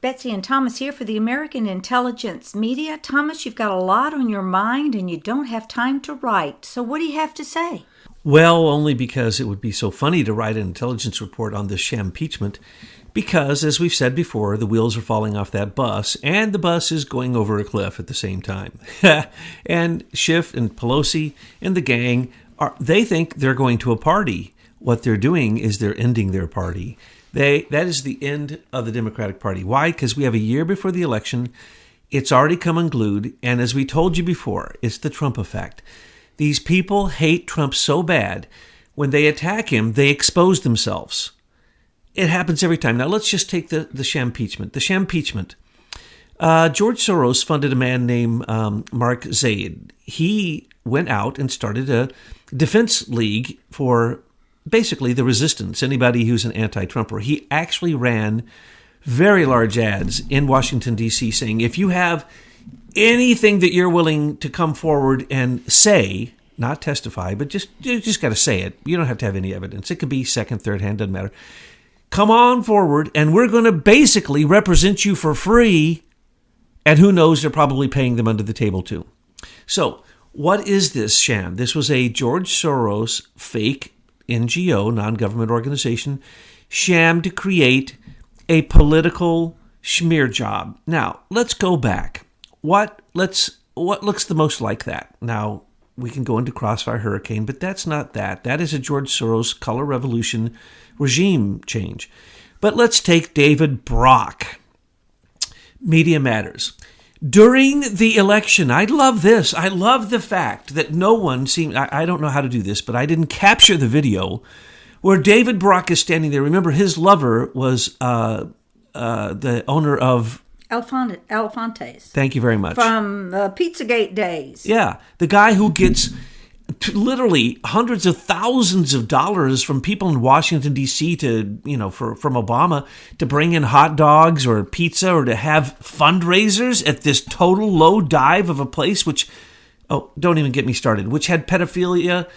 Betsy and Thomas here for the American Intelligence Media. Thomas, you've got a lot on your mind and you don't have time to write. So what do you have to say? Well, only because it would be so funny to write an intelligence report on this sham impeachment. Because, as we've said before, the wheels are falling off that bus, and the bus is going over a cliff at the same time. And Schiff and Pelosi and the gang, they think they're going to a party. What they're doing is they're ending their party. That is the end of the Democratic Party. Why? Because we have a year before the election. It's already come unglued. And as we told you before, it's the Trump effect. These people hate Trump so bad. When they attack him, they expose themselves. It happens every time. Now, let's just take the sham impeachment. The sham impeachment. George Soros funded a man named Mark Zaid. He went out and started a defense league for basically the resistance, anybody who's an anti-Trumper. He actually ran very large ads in Washington, D.C. saying, if you have anything that you're willing to come forward and say, not testify, but you just got to say it. You don't have to have any evidence. It could be second, third hand, doesn't matter. Come on forward, and we're going to basically represent you for free. And who knows, they're probably paying them under the table too. So what is this sham? This was a George Soros fake NGO, non-government organization, sham to create a political smear job. Now, let's go back. What looks the most like that? Now, we can go into Crossfire Hurricane, but that's not that. That is a George Soros color revolution regime change. But let's take David Brock. Media Matters. During the election, I love this. I love the fact that no one seemed, I don't know how to do this, but I didn't capture the video where David Brock is standing there. Remember, his lover was the owner of Elefantes. Thank you very much. From Pizzagate days. Yeah, the guy who gets literally hundreds of thousands of dollars from people in Washington, D.C. from Obama to bring in hot dogs or pizza or to have fundraisers at this total low dive of a place, which, don't even get me started, which had pedophilia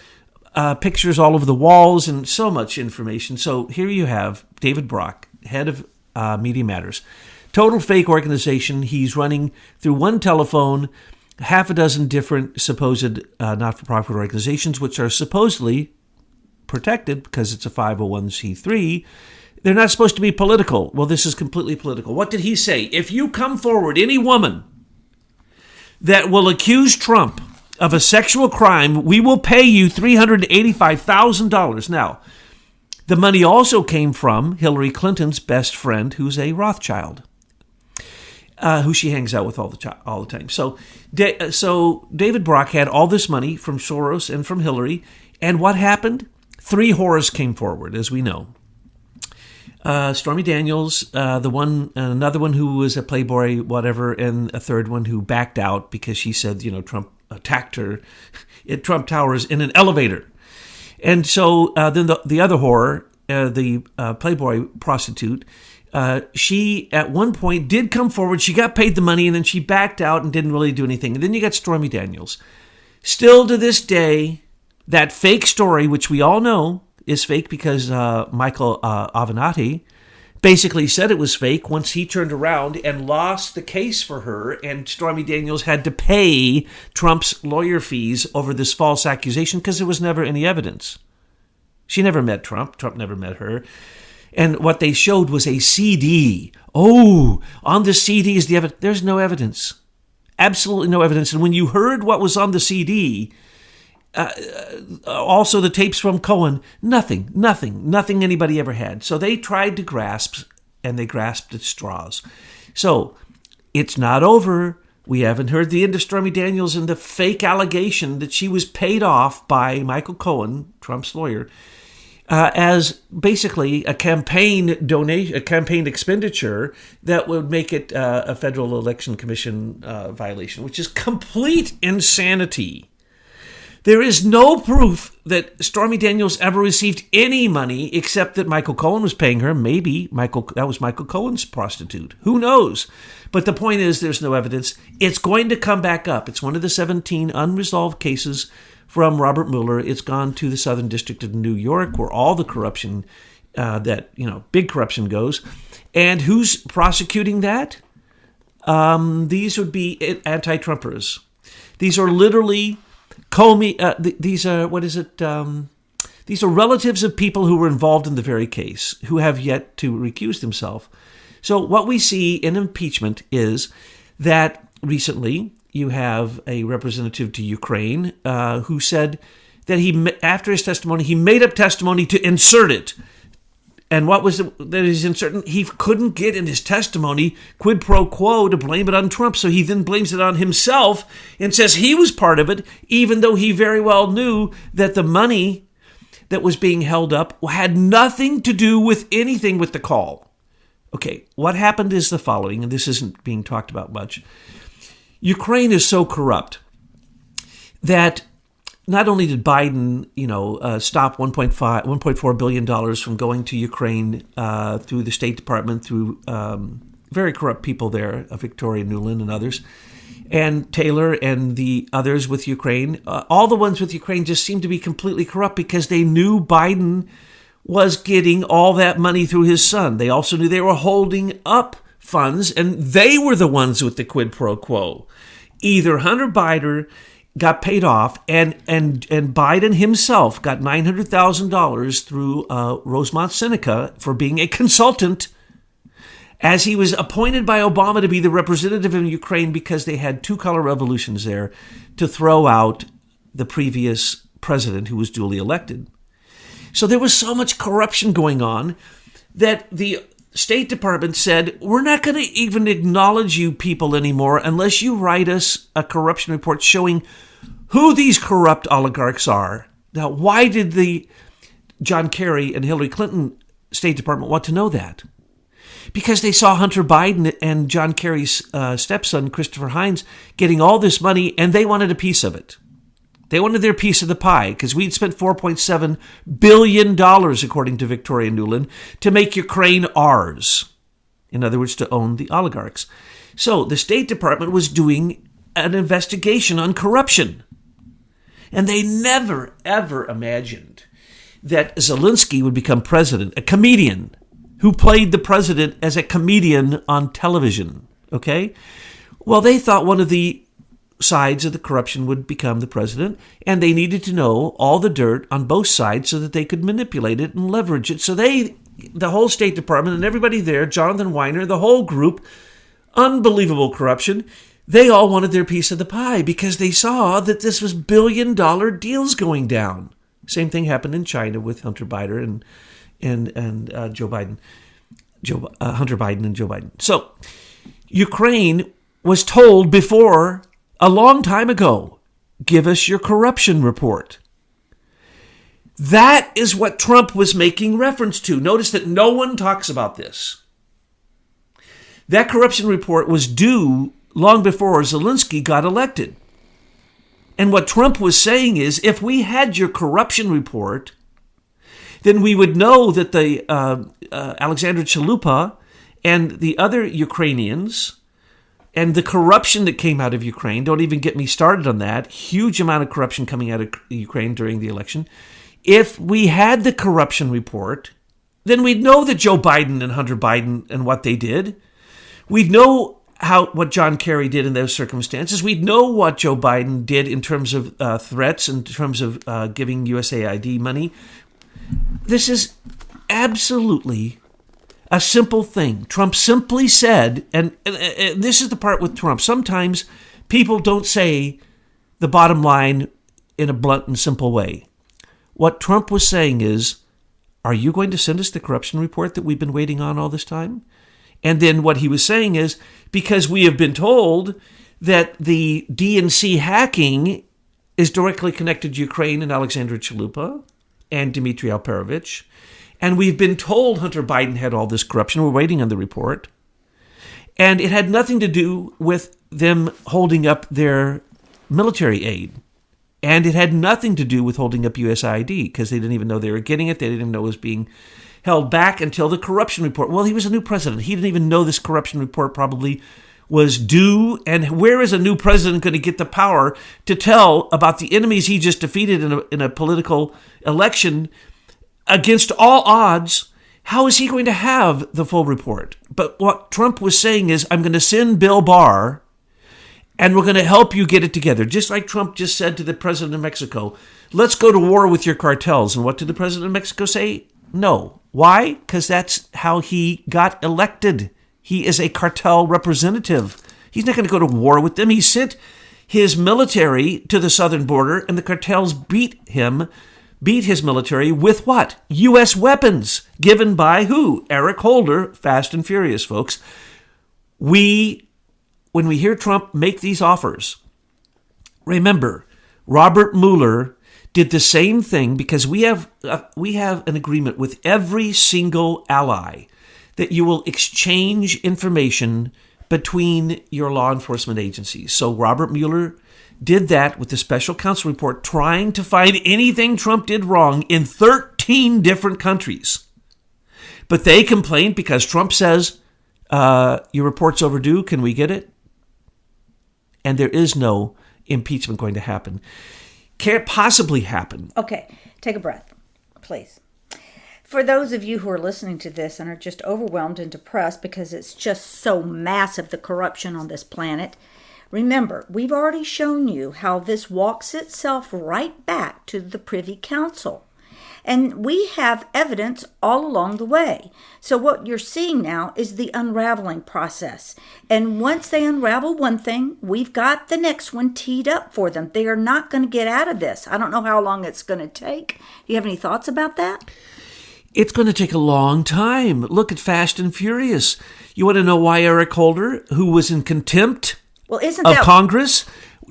pictures all over the walls and so much information. So here you have David Brock, head of Media Matters. Total fake organization. He's running through one telephone, half a dozen different supposed not-for-profit organizations, which are supposedly protected because it's a 501c3. They're not supposed to be political. Well, this is completely political. What did he say? If you come forward, any woman that will accuse Trump of a sexual crime, we will pay you $385,000. Now, the money also came from Hillary Clinton's best friend, who's a Rothschild, who she hangs out with all the time. So David Brock had all this money from Soros and from Hillary. And what happened? 3 whores came forward, as we know. Stormy Daniels, another one who was a playboy, whatever, and a third one who backed out because she said, Trump attacked her at Trump Towers in an elevator. And so then the other whore, the playboy prostitute, she at one point did come forward. She got paid the money and then she backed out and didn't really do anything. And then you got Stormy Daniels. Still to this day, that fake story, which we all know is fake because Michael Avenatti basically said it was fake once he turned around and lost the case for her, and Stormy Daniels had to pay Trump's lawyer fees over this false accusation because there was never any evidence. She never met Trump. Trump never met her. And what they showed was a CD. Oh, on the CD is the evidence. There's no evidence. Absolutely no evidence. And when you heard what was on the CD, also the tapes from Cohen, nothing anybody ever had. So they tried to grasp, and they grasped at straws. So it's not over. We haven't heard the end of Stormy Daniels and the fake allegation that she was paid off by Michael Cohen, Trump's lawyer, as basically a campaign donation, a campaign expenditure that would make it a Federal Election Commission violation, which is complete insanity. There is no proof that Stormy Daniels ever received any money except that Michael Cohen was paying her. Maybe that was Michael Cohen's prostitute. Who knows? But the point is there's no evidence. It's going to come back up. It's one of the 17 unresolved cases from Robert Mueller. It's gone to the Southern District of New York, where all the corruption that, big corruption goes. And who's prosecuting that? These would be anti-Trumpers. These are literally these are relatives of people who were involved in the very case, who have yet to recuse themselves. So what we see in impeachment is that recently you have a representative to Ukraine who said that after his testimony, he made up testimony to insert it. And what was it that he's inserting? He couldn't get in his testimony quid pro quo to blame it on Trump, so he then blames it on himself and says he was part of it, even though he very well knew that the money that was being held up had nothing to do with anything with the call. Okay, what happened is the following, and this isn't being talked about much. Ukraine is so corrupt that not only did Biden, stop $1.4 billion from going to Ukraine through the State Department, through very corrupt people there, Victoria Nuland and others, and Taylor and the others with Ukraine, all the ones with Ukraine just seemed to be completely corrupt because they knew Biden was getting all that money through his son. They also knew they were holding up funds, and they were the ones with the quid pro quo. Either Hunter Biden got paid off, and Biden himself got $900,000 through Rosemont Seneca for being a consultant, as he was appointed by Obama to be the representative in Ukraine because they had two color revolutions there to throw out the previous president who was duly elected. So there was so much corruption going on that the State Department said, we're not going to even acknowledge you people anymore unless you write us a corruption report showing who these corrupt oligarchs are. Now, why did the John Kerry and Hillary Clinton State Department want to know that? Because they saw Hunter Biden and John Kerry's stepson, Christopher Hines, getting all this money, and they wanted a piece of it. They wanted their piece of the pie because we'd spent $4.7 billion, according to Victoria Nuland, to make Ukraine ours. In other words, to own the oligarchs. So the State Department was doing an investigation on corruption. And they never, ever imagined that Zelensky would become president, a comedian who played the president as a comedian on television. Okay? Well, they thought one of the sides of the corruption would become the president, and they needed to know all the dirt on both sides so that they could manipulate it and leverage it. So the whole State Department and everybody there, Jonathan Weiner, the whole group, unbelievable corruption, they all wanted their piece of the pie because they saw that this was billion-dollar deals going down. Same thing happened in China with Hunter Biden and Joe Biden. Hunter Biden and Joe Biden. So Ukraine was told before, a long time ago, give us your corruption report. That is what Trump was making reference to. Notice that no one talks about this. That corruption report was due long before Zelensky got elected. And what Trump was saying is, if we had your corruption report, then we would know that the Alexander Chalupa and the other Ukrainians and the corruption that came out of Ukraine, don't even get me started on that, huge amount of corruption coming out of Ukraine during the election. If we had the corruption report, then we'd know that Joe Biden and Hunter Biden and what they did. We'd know what John Kerry did in those circumstances. We'd know what Joe Biden did in terms of threats, in terms of giving USAID money. This is absolutely a simple thing. Trump simply said, and this is the part with Trump, sometimes people don't say the bottom line in a blunt and simple way. What Trump was saying is, are you going to send us the corruption report that we've been waiting on all this time? And then what he was saying is, because we have been told that the DNC hacking is directly connected to Ukraine and Alexander Chalupa and Dmitry Alperovich, and we've been told Hunter Biden had all this corruption. We're waiting on the report. And it had nothing to do with them holding up their military aid. And it had nothing to do with holding up USAID because they didn't even know they were getting it. They didn't even know it was being held back until the corruption report. Well, he was a new president. He didn't even know this corruption report probably was due. And where is a new president going to get the power to tell about the enemies he just defeated in a political election against all odds How is he going to have the full report? But what Trump was saying is, I'm going to send Bill Barr, and we're going to help you get it together. Just like Trump just said to the president of Mexico, let's go to war with your cartels. And what did the president of Mexico say? No. Why? Because that's how he got elected. He is a cartel representative. He's not going to go to war with them. He sent his military to the southern border, and the cartels beat his military with what? U.S. weapons given by who? Eric Holder, Fast and Furious, folks. When we hear Trump make these offers, remember, Robert Mueller did the same thing because we have an agreement with every single ally that you will exchange information between your law enforcement agencies. So Robert Mueller did that with the special counsel report, trying to find anything Trump did wrong in 13 different countries. But they complained because Trump says, your report's overdue, can we get it? And there is no impeachment going to happen. Can't possibly happen. Okay, take a breath, please. For those of you who are listening to this and are just overwhelmed and depressed because it's just so massive, the corruption on this planet, remember, we've already shown you how this walks itself right back to the Privy Council. And we have evidence all along the way. So what you're seeing now is the unraveling process. And once they unravel one thing, we've got the next one teed up for them. They are not going to get out of this. I don't know how long it's going to take. Do you have any thoughts about that? It's going to take a long time. Look at Fast and Furious. You want to know why Eric Holder, who was in contempt of Congress,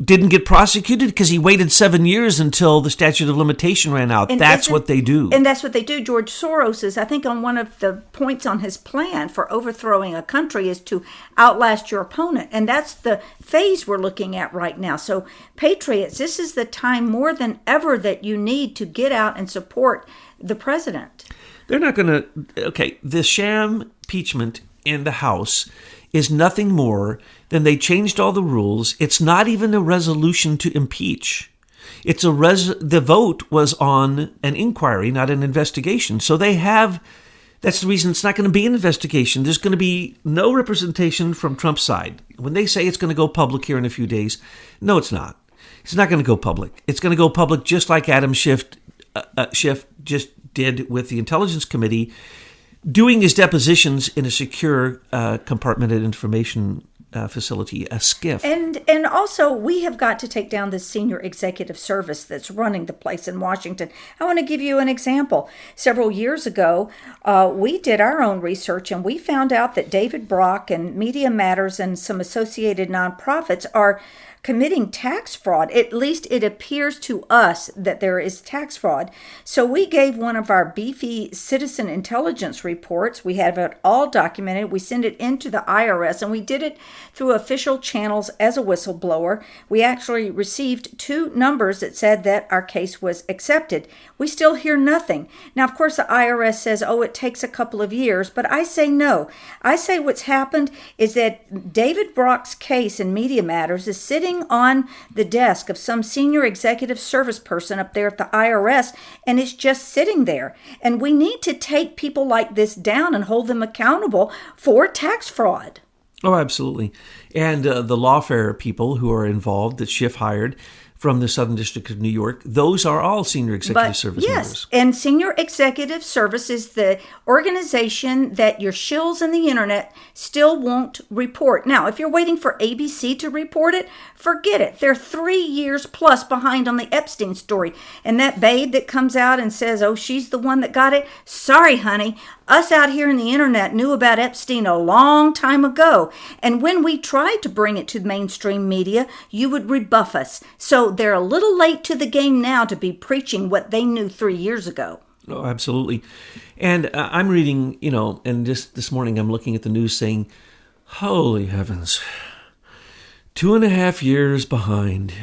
didn't get prosecuted? Because he waited 7 years until the statute of limitation ran out. That's what they do. And that's what they do. George Soros is, I think, on one of the points on his plan for overthrowing a country is to outlast your opponent. And that's the phase we're looking at right now. So, patriots, this is the time more than ever that you need to get out and support the president. They're not going to... Okay, the sham impeachment in the House is nothing more than they changed all the rules. It's not even a resolution to impeach. It's the vote was on an inquiry, not an investigation. So they have... That's the reason it's not going to be an investigation. There's going to be no representation from Trump's side. When they say it's going to go public here in a few days, no, it's not. It's not going to go public. It's going to go public just like Adam Schiff just did with the Intelligence Committee, doing his depositions in a secure compartmented information facility, a SCIF. And also, we have got to take down this senior executive service that's running the place in Washington. I want to give you an example. Several years ago, we did our own research, and we found out that David Brock and Media Matters and some associated nonprofits are committing tax fraud. At least it appears to us that there is tax fraud. So we gave one of our beefy citizen intelligence reports. We have it all documented. We send it into the IRS, and we did it through official channels as a whistleblower. We actually received 2 numbers that said that our case was accepted. We still hear nothing. Now, of course, the IRS says, oh, it takes a couple of years, but I say no. I say what's happened is that David Brock's case in Media Matters is sitting on the desk of some senior executive service person up there at the IRS, and it's just sitting there. And we need to take people like this down and hold them accountable for tax fraud. Oh, absolutely. And the lawfare people who are involved that Schiff hired from the Southern District of New York, those are all senior executive service members. Yes, and senior executive service is the organization that your shills in the internet still won't report. Now, if you're waiting for ABC to report it, forget it. They're 3 years plus behind on the Epstein story. And that babe that comes out and says, oh, she's the one that got it. Sorry, honey. Us out here in the internet knew about Epstein a long time ago. And when we tried to bring it to mainstream media, you would rebuff us. So they're a little late to the game now to be preaching what they knew 3 years ago. Oh, absolutely. And I'm reading, and just this morning I'm looking at the news saying, holy heavens, 2.5 years behind.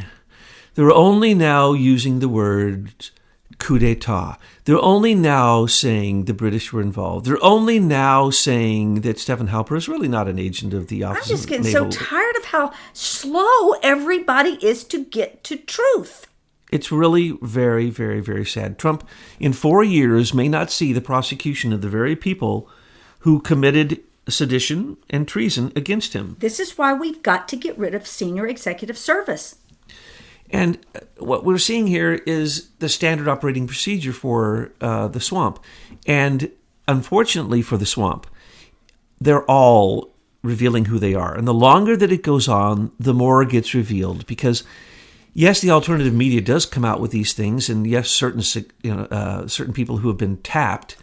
They're only now using the word coup d'etat. They're only now saying the British were involved. They're only now saying that Stephen Halper is really not an agent of the Office of Naval... I'm just getting so tired of how slow everybody is to get to truth. It's really very, very, very sad. Trump, in 4 years, may not see the prosecution of the very people who committed sedition and treason against him. This is why we've got to get rid of senior executive service. And what we're seeing here is the standard operating procedure for the swamp. And unfortunately for the swamp, they're all revealing who they are. And the longer that it goes on, the more it gets revealed. Because, yes, the alternative media does come out with these things. And yes, certain people who have been tapped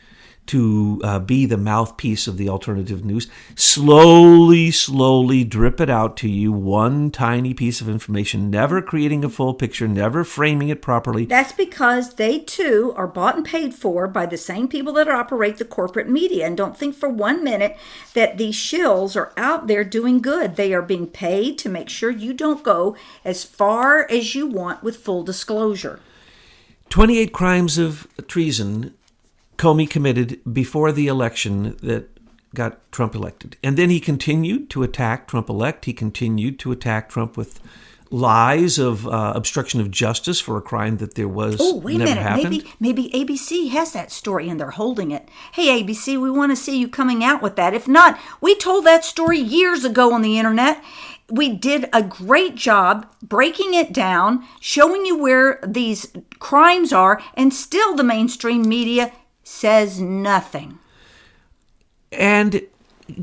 to be the mouthpiece of the alternative news, slowly drip it out to you, one tiny piece of information, never creating a full picture, never framing it properly. That's because they, too, are bought and paid for by the same people that operate the corporate media. And don't think for 1 minute that these shills are out there doing good. They are being paid to make sure you don't go as far as you want with full disclosure. 28 crimes of treason Comey committed before the election that got Trump elected. And then he continued to attack Trump-elect. He continued to attack Trump with lies of obstruction of justice for a crime that there was never happened. Maybe ABC has that story and they're holding it. Hey, ABC, we want to see you coming out with that. If not, we told that story years ago on the internet. We did a great job breaking it down, showing you where these crimes are, and still the mainstream media says nothing. And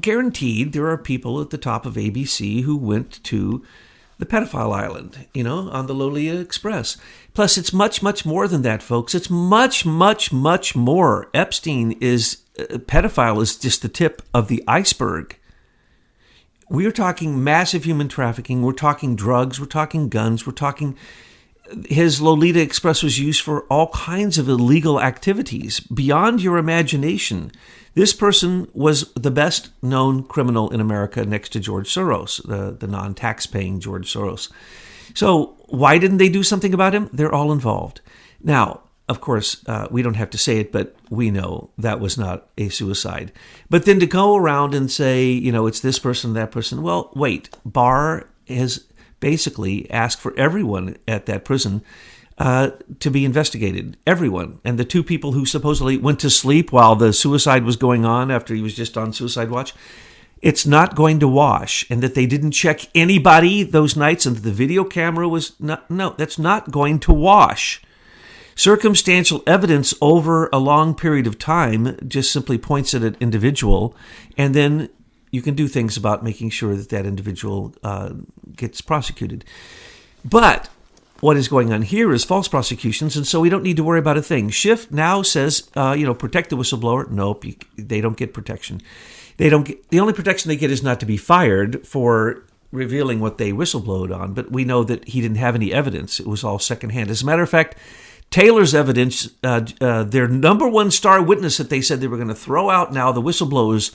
guaranteed there are people at the top of ABC who went to the pedophile island, on the Lolita Express. Plus, it's much, much more than that, folks. It's much, much, much more. Pedophile is just the tip of the iceberg. We are talking massive human trafficking. We're talking drugs. We're talking guns. We're talking... His Lolita Express was used for all kinds of illegal activities beyond your imagination. This person was the best known criminal in America next to George Soros, the non-tax-paying George Soros. So why didn't they do something about him? They're all involved. Now, of course, we don't have to say it, but we know that was not a suicide. But then to go around and say, it's this person, that person. Well, wait, Barr has basically asked for everyone at that prison to be investigated. Everyone. And the two people who supposedly went to sleep while the suicide was going on after he was just on suicide watch, it's not going to wash. And that they didn't check anybody those nights and the video camera was not, no, that's not going to wash. Circumstantial evidence over a long period of time just simply points at an individual, and then you can do things about making sure that that individual gets prosecuted. But what is going on here is false prosecutions, and so we don't need to worry about a thing. Schiff now says, protect the whistleblower. Nope, they don't get protection. The only protection they get is not to be fired for revealing what they whistleblowed on, but we know that he didn't have any evidence. It was all secondhand. As a matter of fact, Taylor's evidence, their number one star witness that they said they were going to throw out now, the whistleblower's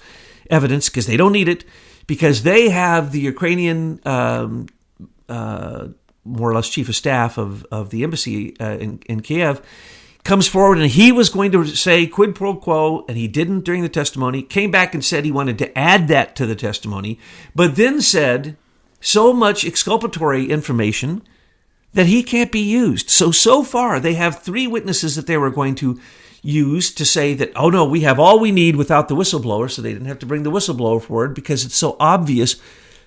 evidence, because they don't need it, because they have the Ukrainian, more or less chief of staff of the embassy in Kiev, comes forward and he was going to say quid pro quo, and he didn't during the testimony, came back and said he wanted to add that to the testimony, but then said so much exculpatory information that he can't be used. So far, they have 3 witnesses that they were going to use to say that, oh no, we have all we need without the whistleblower, so they didn't have to bring the whistleblower forward because it's so obvious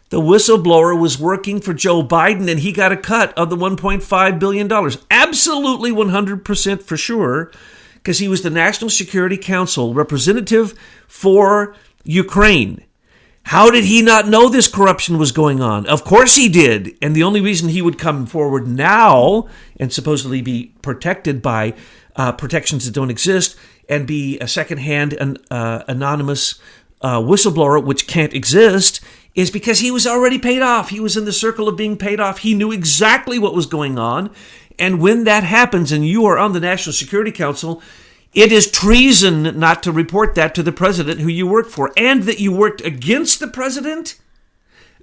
the whistleblower was working for Joe Biden and he got a cut of the $1.5 billion. Absolutely 100% for sure, because he was the National Security Council representative for Ukraine. How did he not know this corruption was going on? Of course he did. And the only reason he would come forward now and supposedly be protected by protections that don't exist and be a secondhand anonymous whistleblower, which can't exist, is because he was already paid off. He was in the circle of being paid off. He knew exactly what was going on. And when that happens and you are on the National Security Council, it is treason not to report that to the president who you work for. And that you worked against the president,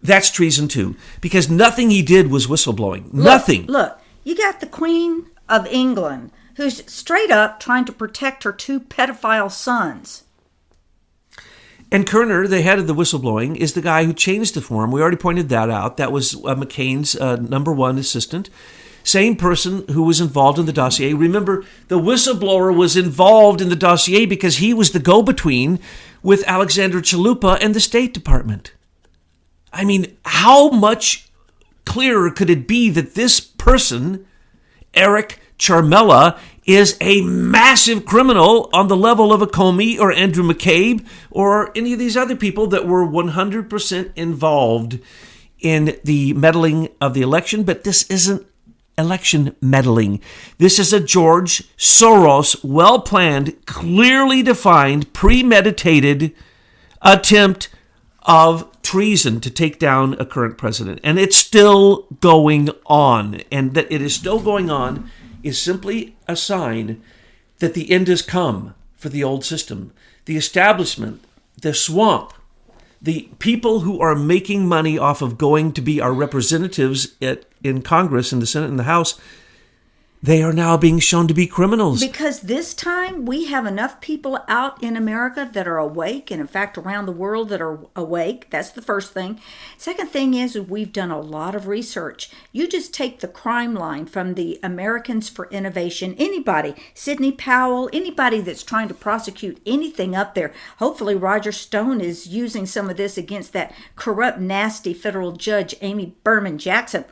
that's treason too. Because nothing he did was whistleblowing. Nothing. Look, you got the Queen of England who's straight up trying to protect her 2 pedophile sons. And Kerner, the head of the whistleblowing, is the guy who changed the form. We already pointed that out. That was McCain's number one assistant. same person who was involved in the dossier. Remember, the whistleblower was involved in the dossier because he was the go-between with Alexandra Chalupa and the State Department. I mean, how much clearer could it be that this person, Eric Charmella, is a massive criminal on the level of a Comey or Andrew McCabe or any of these other people that were 100% involved in the meddling of the election? But this isn't election meddling. This is a George Soros, well-planned, clearly defined, premeditated attempt of treason to take down a current president. And it's still going on. And that it is still going on is simply a sign that the end has come for the old system. The establishment, the swamp, the people who are making money off of going to be our representatives in Congress, in the Senate, and the House, they are now being shown to be criminals. Because this time we have enough people out in America that are awake, and in fact around the world that are awake. That's the first thing. Second thing is we've done a lot of research. You just take the crime line from the Americans for Innovation, anybody, Sidney Powell, anybody that's trying to prosecute anything up there. Hopefully Roger Stone is using some of this against that corrupt, nasty federal judge, Amy Berman Jackson.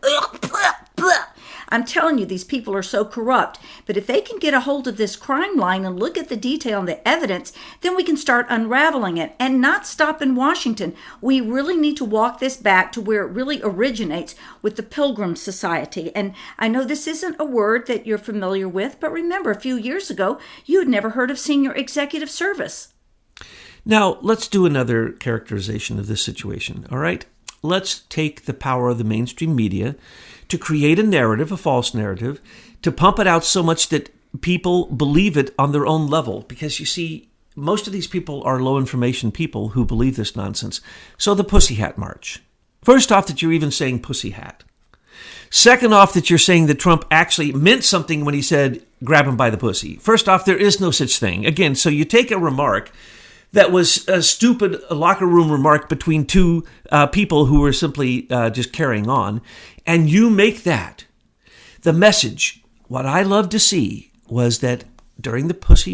I'm telling you, these people are so corrupt. But if they can get a hold of this crime line and look at the detail and the evidence, then we can start unraveling it and not stop in Washington. We really need to walk this back to where it really originates with the Pilgrim Society. And I know this isn't a word that you're familiar with, but remember, a few years ago, you had never heard of senior executive service. Now, let's do another characterization of this situation, all right? Let's take the power of the mainstream media to create a narrative, a false narrative, to pump it out so much that people believe it on their own level. Because you see, most of these people are low information people who believe this nonsense. So the Pussy Hat March. First off, that you're even saying pussy hat. Second off, that you're saying that Trump actually meant something when he said, grab him by the pussy. First off, there is no such thing. Again, so you take a remark that was a stupid locker room remark between two people who were simply just carrying on, and you make that the message. What I love to see was that during the Pussy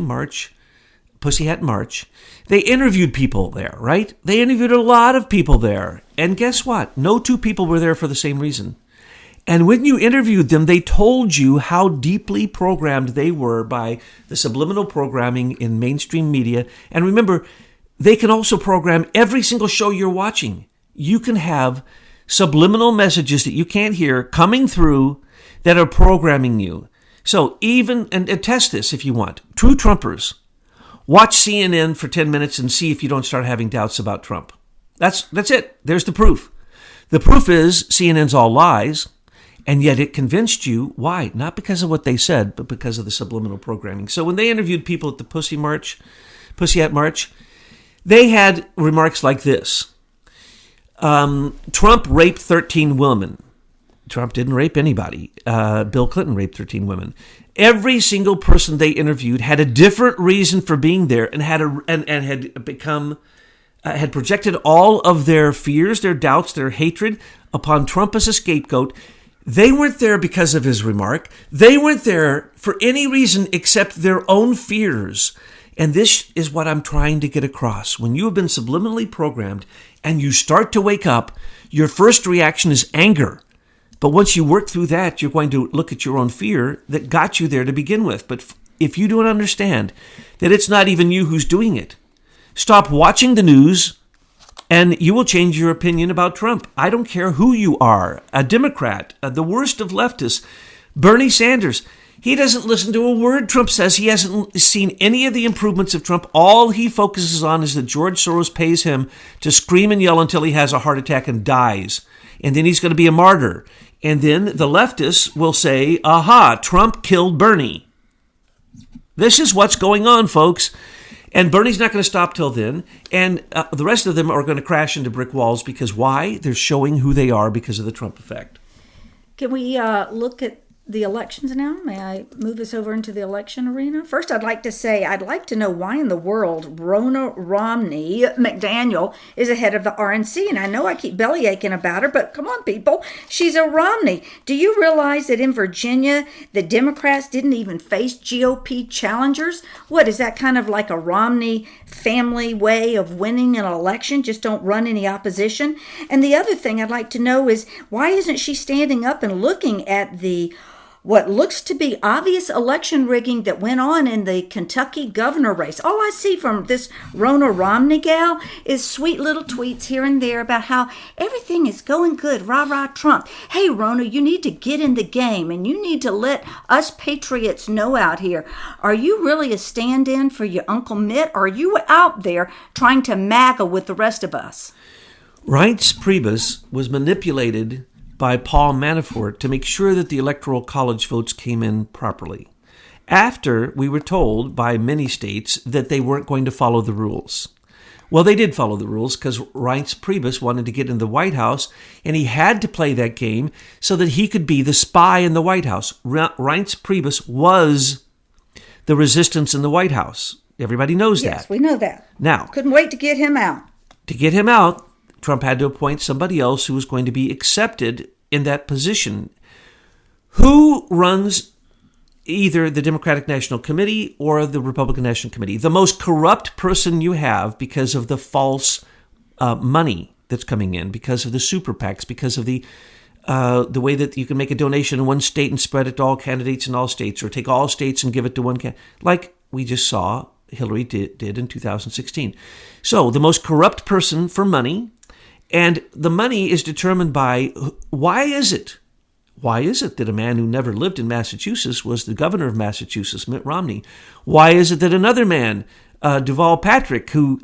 Hat March, they interviewed people there, right? They interviewed a lot of people there. And guess what? No two people were there for the same reason. And when you interviewed them, they told you how deeply programmed they were by the subliminal programming in mainstream media. And remember, they can also program every single show you're watching. You can have subliminal messages that you can't hear coming through that are programming you. So even, and test this if you want, true Trumpers, watch CNN for 10 minutes and see if you don't start having doubts about Trump. That's it. There's the proof. The proof is CNN's all lies. And yet it convinced you. Why? Not because of what they said, but because of the subliminal programming. So when they interviewed people at the Pussy Hat March, they had remarks like this. Trump raped 13 women. Trump didn't rape anybody. Bill Clinton raped 13 women. Every single person they interviewed had a different reason for being there and had projected all of their fears, their doubts, their hatred upon Trump as a scapegoat. They weren't there because of his remark. They weren't there for any reason except their own fears. And this is what I'm trying to get across. When you have been subliminally programmed and you start to wake up, your first reaction is anger. But once you work through that, you're going to look at your own fear that got you there to begin with. But if you don't understand that it's not even you who's doing it, stop watching the news, and you will change your opinion about Trump. I don't care who you are, a Democrat, the worst of leftists, Bernie Sanders. He doesn't listen to a word Trump says. He hasn't seen any of the improvements of Trump. All he focuses on is that George Soros pays him to scream and yell until he has a heart attack and dies. And then he's going to be a martyr. And then the leftists will say, aha, Trump killed Bernie. This is what's going on, folks. And Bernie's not going to stop till then. And the rest of them are going to crash into brick walls because why? They're showing who they are because of the Trump effect. Can we look at the elections now. May I move us over into the election arena? First, I'd like to say I'd like to know why in the world Rona Romney McDaniel is ahead of the RNC. And I know I keep belly aching about her, but come on, people. She's a Romney. Do you realize that in Virginia, the Democrats didn't even face GOP challengers? What, is that kind of like a Romney family way of winning an election? Just don't run any opposition? And the other thing I'd like to know is, why isn't she standing up and looking at the what looks to be obvious election rigging that went on in the Kentucky governor race? All I see from this Rona Romney gal is sweet little tweets here and there about how everything is going good, rah, rah, Trump. Hey, Rona, you need to get in the game, and you need to let us patriots know out here. Are you really a stand-in for your Uncle Mitt, or are you out there trying to MAGA with the rest of us? Reince Priebus was manipulated by Paul Manafort to make sure that the Electoral College votes came in properly, after we were told by many states that they weren't going to follow the rules. Well, they did follow the rules because Reince Priebus wanted to get in the White House, and he had to play that game so that he could be the spy in the White House. Reince Priebus was the resistance in the White House. Everybody knows that. Yes, we know that. Now, couldn't wait to get him out. To get him out, Trump had to appoint somebody else who was going to be accepted in that position. Who runs either the Democratic National Committee or the Republican National Committee? The most corrupt person you have, because of the false money that's coming in, because of the super PACs, because of the way that you can make a donation in one state and spread it to all candidates in all states, or take all states and give it to one candidate, like we just saw Hillary did in 2016. So the most corrupt person for money. And the money is determined by, why is it that a man who never lived in Massachusetts was the governor of Massachusetts, Mitt Romney? Why is it that another man, Deval Patrick, who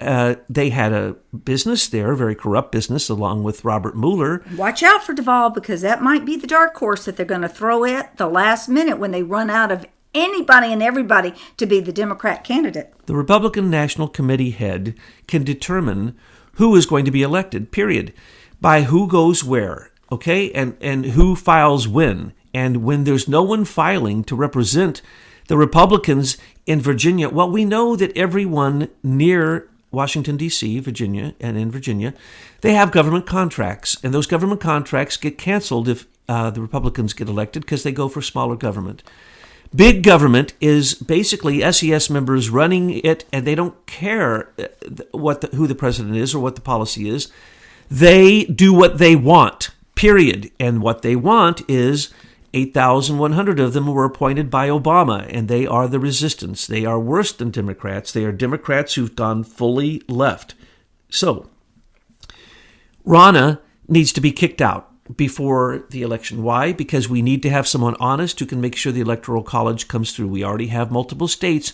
they had a business there, a very corrupt business, along with Robert Mueller. Watch out for Deval, because that might be the dark horse that they're going to throw at the last minute when they run out of anybody and everybody to be the Democrat candidate. The Republican National Committee head can determine who is going to be elected, period, by who goes where, okay, and who files when. And when there's no one filing to represent the Republicans in Virginia, well, we know that everyone near Washington, D.C., Virginia, and in Virginia, they have government contracts, and those government contracts get canceled if the Republicans get elected because they go for smaller government. Big government is basically SES members running it, and they don't care who the president is or what the policy is. They do what they want, period. And what they want is 8,100 of them were appointed by Obama, and they are the resistance. They are worse than Democrats. They are Democrats who've gone fully left. So, Ronna needs to be kicked out before the election. Why? Because we need to have someone honest who can make sure the Electoral College comes through. We already have multiple states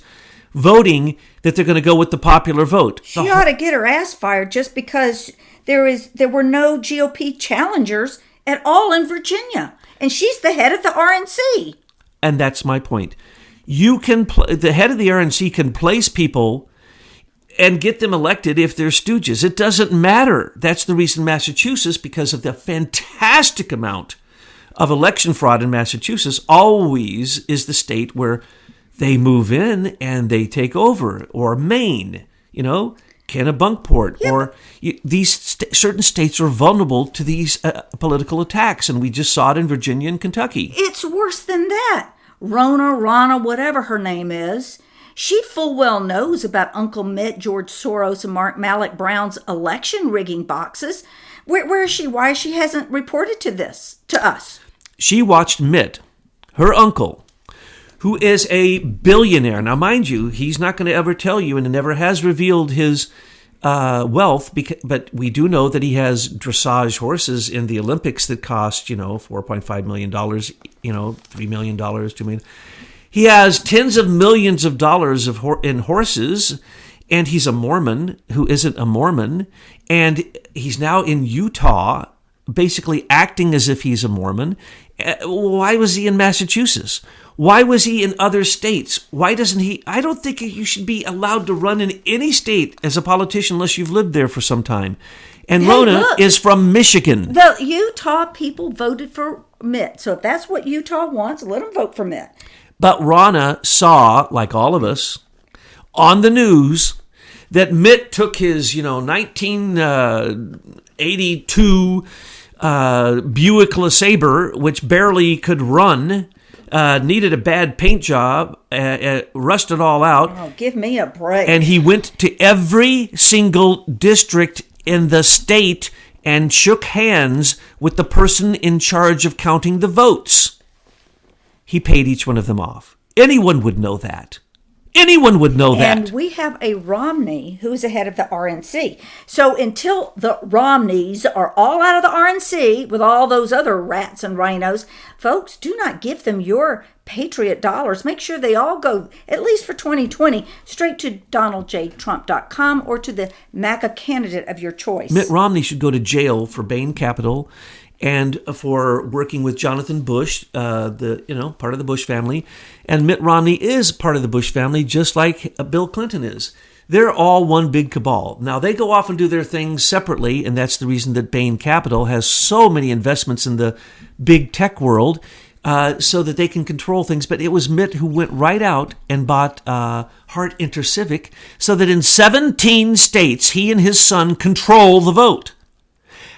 voting that they're going to go with the popular vote. She ought to get her ass fired just because there were no GOP challengers at all in Virginia, and she's the head of the RNC. And that's my point. You can the head of the RNC can place people and get them elected if they're stooges. It doesn't matter. That's the reason Massachusetts, because of the fantastic amount of election fraud in Massachusetts, always is the state where they move in and they take over. Or Maine, Kennebunkport. Yeah. Or these certain states are vulnerable to these political attacks, and we just saw it in Virginia and Kentucky. It's worse than that. Ronna, whatever her name is, she full well knows about Uncle Mitt, George Soros, and Mark Malloch Brown's election rigging boxes. Where is she? Why she hasn't reported to us? She watched Mitt, her uncle, who is a billionaire. Now, mind you, he's not going to ever tell you, and never has revealed his wealth, but we do know that he has dressage horses in the Olympics that cost, $4.5 million, $3 million, $2 million. He has tens of millions of dollars in horses, and he's a Mormon who isn't a Mormon, and he's now in Utah, basically acting as if he's a Mormon. Why was he in Massachusetts? Why was he in other states? Why doesn't he? I don't think you should be allowed to run in any state as a politician unless you've lived there for some time. And Ronna is from Michigan. The Utah people voted for Mitt. So if that's what Utah wants, let them vote for Mitt. But Ronna saw, like all of us, on the news that Mitt took his, 1982 Buick LeSabre, which barely could run, needed a bad paint job, rusted all out. Oh, give me a break. And he went to every single district in the state and shook hands with the person in charge of counting the votes. He paid each one of them off. Anyone would know that. Anyone would know that. And we have a Romney who's ahead of the RNC. So until the Romneys are all out of the RNC with all those other rats and rhinos, folks, do not give them your Patriot dollars. Make sure they all go, at least for 2020, straight to DonaldJTrump.com or to the MAGA candidate of your choice. Mitt Romney should go to jail for Bain Capital and for working with Jonathan Bush, part of the Bush family. And Mitt Romney is part of the Bush family, just like Bill Clinton is. They're all one big cabal. Now, they go off and do their things separately, and that's the reason that Bain Capital has so many investments in the big tech world, so that they can control things. But it was Mitt who went right out and bought Hart InterCivic, so that in 17 states, he and his son control the vote.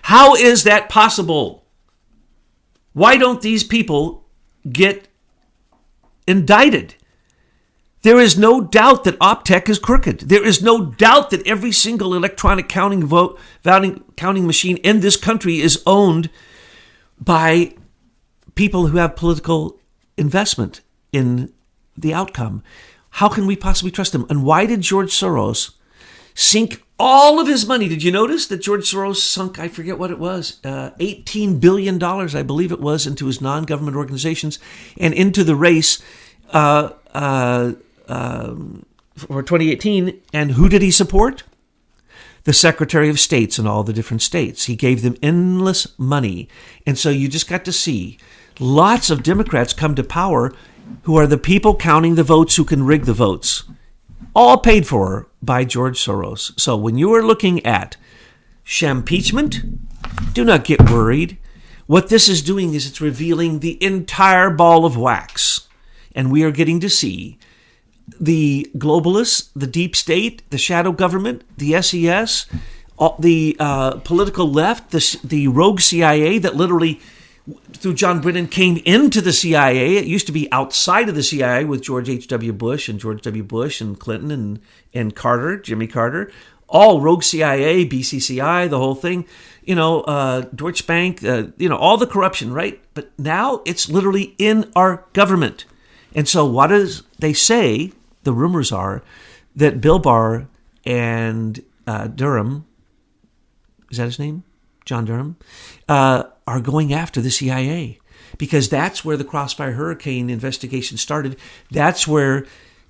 How is that possible? Why don't these people get indicted? There is no doubt that Optech is crooked. There is no doubt that every single electronic counting machine in this country is owned by people who have political investment in the outcome. How can we possibly trust them? And why did George Soros sink all of his money? Did you notice that George Soros sunk, I forget what it was, $18 billion, I believe it was, into his non-government organizations and into the race for 2018. And who did he support? The Secretary of States in all the different states. He gave them endless money. And so you just got to see lots of Democrats come to power who are the people counting the votes who can rig the votes. All paid for by George Soros. So when you are looking at shampeachment, do not get worried. What this is doing is it's revealing the entire ball of wax. And we are getting to see the globalists, the deep state, the shadow government, the SES, the political left, the rogue CIA that literally, through John Brennan, came into the CIA. It used to be outside of the CIA with George H.W. Bush and George W. Bush and Clinton and Carter, Jimmy Carter. All rogue CIA, BCCI, the whole thing. Deutsche Bank, all the corruption, right? But now it's literally in our government. And so what does they say? The rumors are that Bill Barr and Durham, is that his name? John Durham, are going after the CIA because that's where the Crossfire Hurricane investigation started. That's where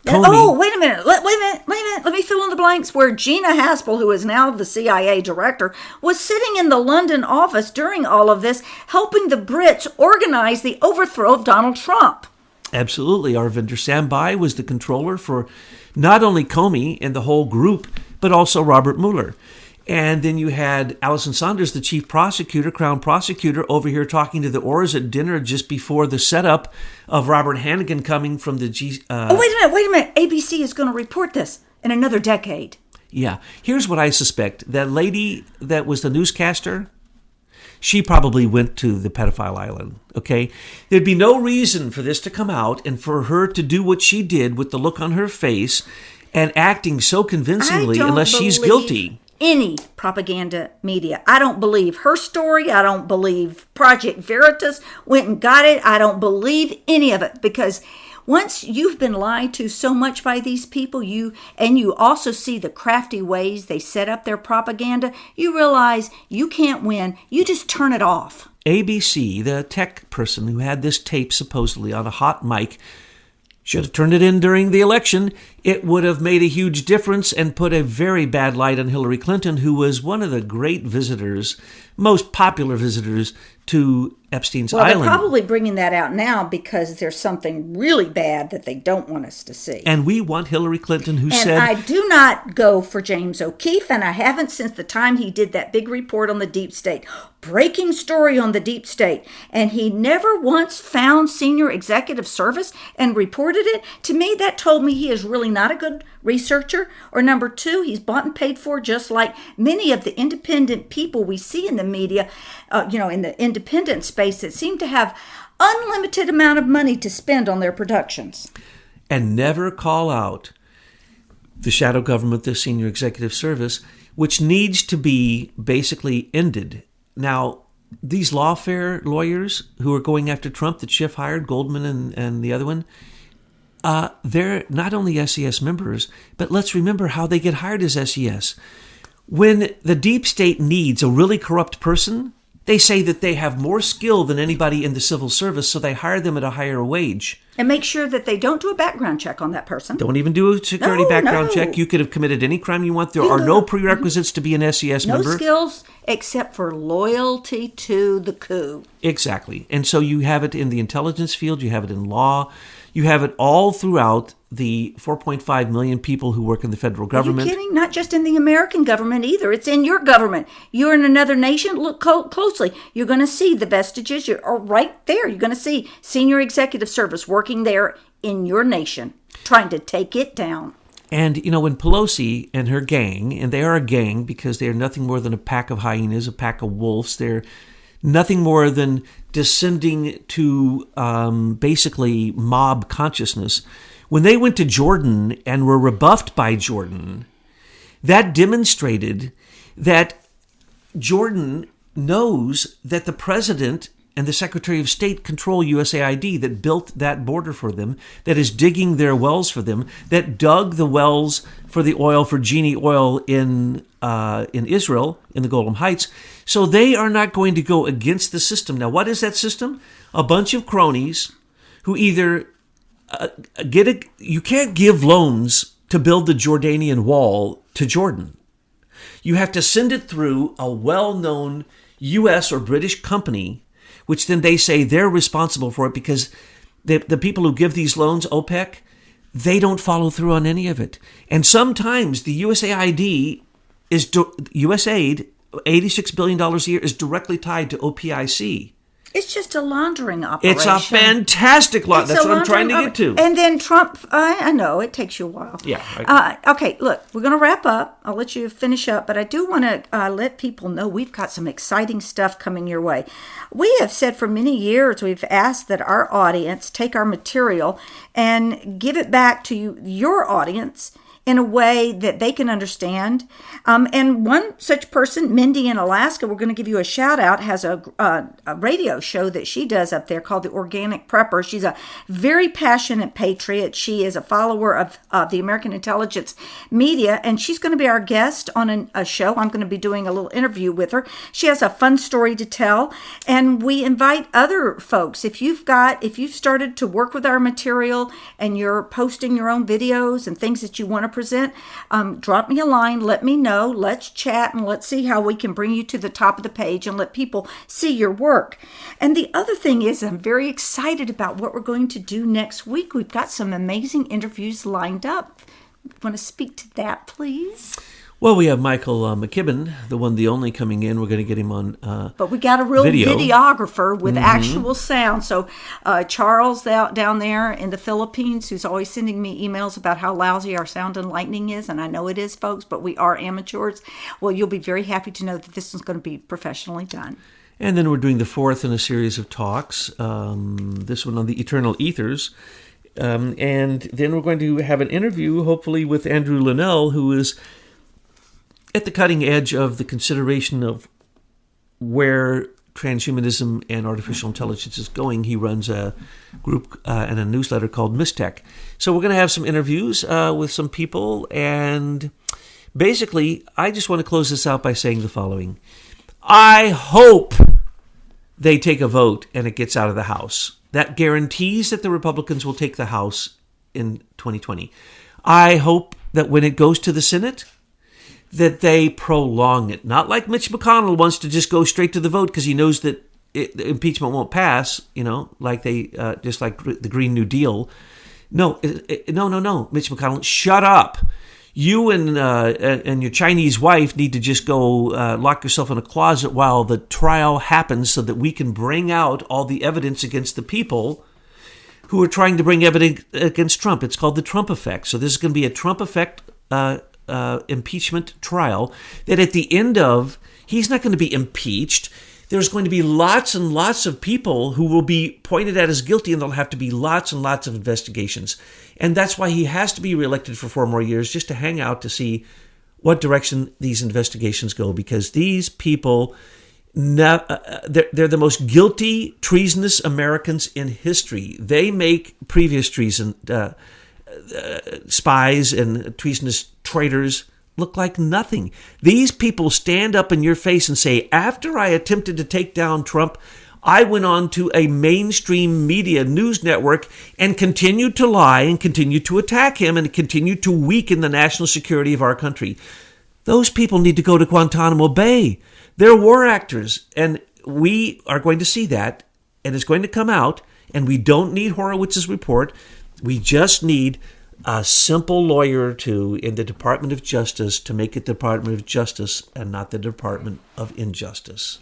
Comey... Oh, wait a minute. Let me fill in the blanks. Where Gina Haspel, who is now the CIA director, was sitting in the London office during all of this, helping the Brits organize the overthrow of Donald Trump. Absolutely. Arvinder Sambhai was the controller for not only Comey and the whole group, but also Robert Mueller. And then you had Alison Saunders, the chief prosecutor, crown prosecutor, over here talking to the Orrs at dinner just before the setup of Robert Hannigan coming from the wait a minute. ABC is going to report this in another decade. Yeah. Here's what I suspect. That lady that was the newscaster, she probably went to the pedophile island, okay? There'd be no reason for this to come out and for her to do what she did with the look on her face and acting so convincingly unless she's guilty. Any propaganda media. I don't believe her story. I don't believe Project Veritas went and got it. I don't believe any of it because once you've been lied to so much by these people, you also see the crafty ways they set up their propaganda, you realize you can't win. You just turn it off. ABC, the tech person who had this tape supposedly on a hot mic, should have turned it in during the election. it would have made a huge difference and put a very bad light on Hillary Clinton, who was one of the great visitors, most popular visitors to Epstein's Island. They're probably bringing that out now because there's something really bad that they don't want us to see. And we want Hillary Clinton, who said... And I do not go for James O'Keefe, and I haven't since the time he did that big report on the deep state. Breaking story on the deep state. And he never once found senior executive service and reported it. To me, that told me he is really not a good researcher. Or number two, he's bought and paid for, just like many of the independent people we see in the media, in the independent space that seem to have unlimited amount of money to spend on their productions. And never call out the shadow government, the senior executive service, which needs to be basically ended. Now, these lawfare lawyers who are going after Trump that Schiff hired, Goldman and the other one, they're not only SES members, but let's remember how they get hired as SES. When the deep state needs a really corrupt person, they say that they have more skill than anybody in the civil service, so they hire them at a higher wage. And make sure that they don't do a background check on that person. Don't even do a security background check. You could have committed any crime you want. There are no prerequisites to be an SES member. No skills except for loyalty to the coup. Exactly. And so you have it in the intelligence field. You have it in law. You have it all throughout the 4.5 million people who work in the federal government. Are you kidding? Not just in the American government either. It's in your government. You're in another nation. Look closely. You're going to see the vestiges. You're right there. You're going to see senior executive service working there in your nation, trying to take it down. And, when Pelosi and her gang, and they are a gang because they are nothing more than a pack of hyenas, a pack of wolves, they're nothing more than descending to basically mob consciousness. When they went to Jordan and were rebuffed by Jordan, that demonstrated that Jordan knows that the president and the Secretary of State control USAID, that built that border for them, that is digging their wells for them, that dug the wells for the oil for Genie Oil in Israel, in the Golden Heights. So they are not going to go against the system. Now, what is that system? A bunch of cronies who either you can't give loans to build the Jordanian wall to Jordan. You have to send it through a well-known U.S. or British company, which then they say they're responsible for it because the people who give these loans, OPEC, they don't follow through on any of it. And sometimes the USAID USAID, $86 billion a year, is directly tied to OPIC. It's just a laundering operation. It's a fantastic law. That's what I'm trying to get to. And then Trump, I know, it takes you a while. Yeah. Okay, look, we're going to wrap up. I'll let you finish up, but I do want to let people know we've got some exciting stuff coming your way. We have said for many years, we've asked that our audience take our material and give it back to your audience in a way that they can understand. And one such person, Mindy in Alaska, we're going to give you a shout out, has a radio show that she does up there called The Organic Prepper. She's a very passionate patriot. She is a follower of the American intelligence media, and she's going to be our guest on a show. I'm going to be doing a little interview with her. She has a fun story to tell, and we invite other folks. If you've started to work with our material and you're posting your own videos and things that you want to present, drop me a line, let me know, let's chat, and let's see how we can bring you to the top of the page and let people see your work. And the other thing is, I'm very excited about what we're going to do next week. We've got some amazing interviews lined up. Want to speak to that, please? Well, we have Michael McKibben, the one, the only, coming in. We're going to get him on but we got a real video. Videographer with actual sound. So Charles down there in the Philippines, who's always sending me emails about how lousy our sound and lighting is, and I know it is, folks, but we are amateurs. Well, you'll be very happy to know that this is going to be professionally done. And then we're doing the fourth in a series of talks, this one on the eternal ethers. And then we're going to have an interview, hopefully, with Andrew Linnell, who is at the cutting edge of the consideration of where transhumanism and artificial intelligence is going. He runs a group and a newsletter called Mystech. So we're going to have some interviews with some people, and basically, I just want to close this out by saying the following. I hope they take a vote and it gets out of the House. That guarantees that the Republicans will take the House in 2020. I hope that when it goes to the Senate, that they prolong it. Not like Mitch McConnell wants to just go straight to the vote because he knows that the impeachment won't pass, like they just like the Green New Deal. No, no. Mitch McConnell, shut up. You and your Chinese wife need to just go lock yourself in a closet while the trial happens so that we can bring out all the evidence against the people who are trying to bring evidence against Trump. It's called the Trump effect. So this is going to be a Trump effect impeachment trial that at the end of, he's not going to be impeached. There's going to be lots and lots of people who will be pointed at as guilty, and there'll have to be lots and lots of investigations. And that's why he has to be reelected for 4 more years, just to hang out to see what direction these investigations go, because these people, they're the most guilty, treasonous Americans in history. They make previous treason spies and treasonous traitors look like nothing. These people stand up in your face and say, after I attempted to take down Trump, I went on to a mainstream media news network and continued to lie and continued to attack him and continued to weaken the national security of our country. Those people need to go to Guantanamo Bay. They're war actors, and we are going to see that, and it's going to come out, and we don't need Horowitz's report. We just need a simple lawyer in the Department of Justice to make it the Department of Justice and not the Department of Injustice.